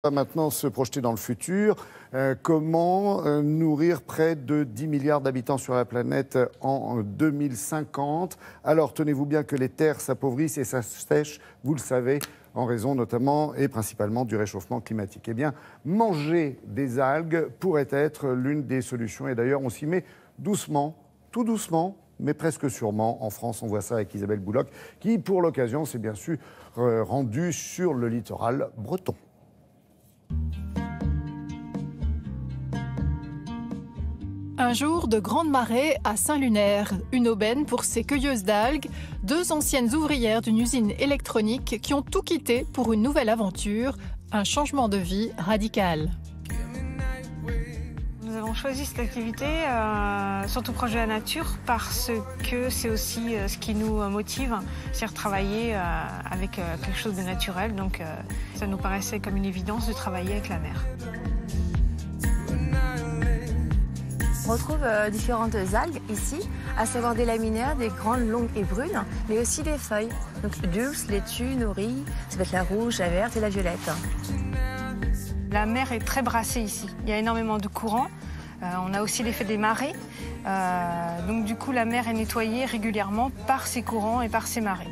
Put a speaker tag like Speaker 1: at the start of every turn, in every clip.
Speaker 1: On va maintenant se projeter dans le futur. Comment nourrir près de 10 milliards d'habitants sur la planète en 2050? Alors, tenez-vous bien que les terres s'appauvrissent et s'assèchent, vous le savez, en raison notamment et principalement du réchauffement climatique. Eh bien, manger des algues pourrait être l'une des solutions. Et d'ailleurs, on s'y met doucement, tout doucement, mais presque sûrement. En France, on voit ça avec Isabelle Bouloc, qui, pour l'occasion, s'est bien sûr rendue sur le littoral breton.
Speaker 2: Un jour de grande marée à Saint-Lunaire, une aubaine pour ces cueilleuses d'algues, deux anciennes ouvrières d'une usine électronique qui ont tout quitté pour une nouvelle aventure, un changement de vie radical.
Speaker 3: Nous avons choisi cette activité, surtout proche de la nature, parce que c'est aussi ce qui nous motive, c'est-à-dire travailler avec quelque chose de naturel. Donc ça nous paraissait comme une évidence de travailler avec la mer.
Speaker 4: On retrouve différentes algues ici, à savoir des laminaires, des grandes, longues et brunes, mais aussi des feuilles. Donc dulce, laitue, nori, ça peut être la rouge, la verte et la violette.
Speaker 3: La mer est très brassée ici. Il y a énormément de courants. On a aussi l'effet des marées. Donc du coup, la mer est nettoyée régulièrement par ces courants et par ces marées.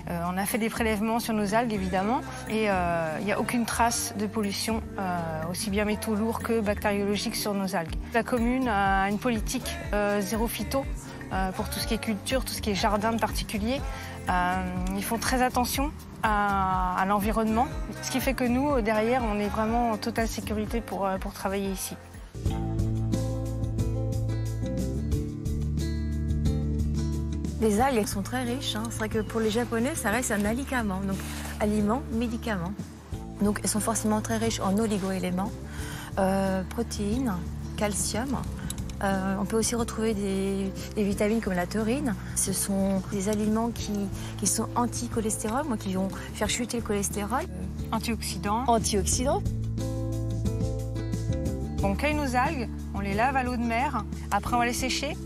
Speaker 3: On a fait des prélèvements sur nos algues, évidemment, et il n'y a aucune trace de pollution, aussi bien métaux lourds que bactériologiques, sur nos algues. La commune a une politique zéro phyto pour tout ce qui est culture, tout ce qui est jardin de particulier. Ils font très attention à l'environnement, ce qui fait que nous, derrière, on est vraiment en totale sécurité pour travailler ici.
Speaker 4: Les algues, elles sont très riches. C'est vrai que pour les Japonais, ça reste un alicament. Donc, aliment, médicament. Donc, elles sont forcément très riches en oligo-éléments, protéines, calcium. On peut aussi retrouver des vitamines comme la taurine. Ce sont des aliments qui sont anti-cholestérol, qui vont faire chuter le cholestérol.
Speaker 3: Antioxydants.
Speaker 4: Antioxydants.
Speaker 3: On cueille nos algues, on les lave à l'eau de mer, après on va les sécher.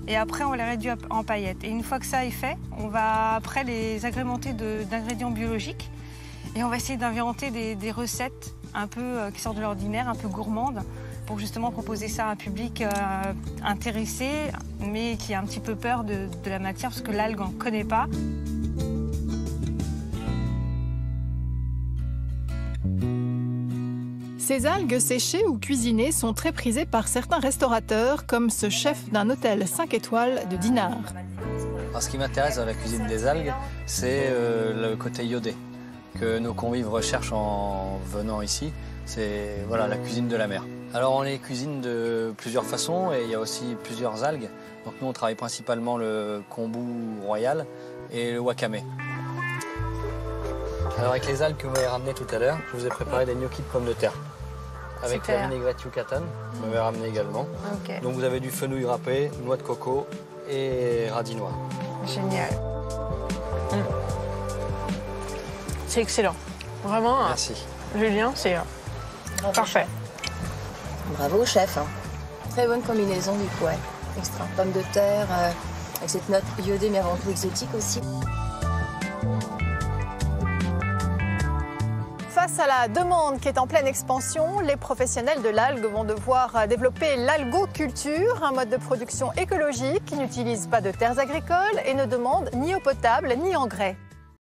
Speaker 3: Et après, on les réduit en paillettes. Et une fois que ça est fait, on va après les agrémenter d'ingrédients biologiques. Et on va essayer d'inventer des recettes un peu qui sortent de l'ordinaire, un peu gourmandes, pour justement proposer ça à un public intéressé, mais qui a un petit peu peur de la matière, parce que l'algue, on ne connaît pas.
Speaker 2: Ces algues séchées ou cuisinées sont très prisées par certains restaurateurs, comme ce chef d'un hôtel 5 étoiles de Dinard.
Speaker 5: Alors, ce qui m'intéresse dans la cuisine des algues, c'est le côté iodé que nos convives recherchent en venant ici. C'est la cuisine de la mer. Alors on les cuisine de plusieurs façons et il y a aussi plusieurs algues. Donc nous on travaille principalement le kombu royal et le wakame. Alors avec les algues que vous m'avez ramenées tout à l'heure, je vous ai préparé des gnocchis de pommes de terre. Avec la vinaigrette yucatan, vous m'avez ramené également. Okay. Donc vous avez du fenouil râpé, noix de coco et radis noir.
Speaker 3: Génial. C'est excellent. Vraiment.
Speaker 5: Merci.
Speaker 3: Julien, c'est parfait.
Speaker 4: Bravo, chef. Très bonne combinaison du coup, ouais. Extra. Pommes de terre, avec cette note iodée mais avant tout exotique aussi.
Speaker 2: Face à la demande qui est en pleine expansion, les professionnels de l'algue vont devoir développer l'algoculture, un mode de production écologique qui n'utilise pas de terres agricoles et ne demande ni eau potable ni engrais.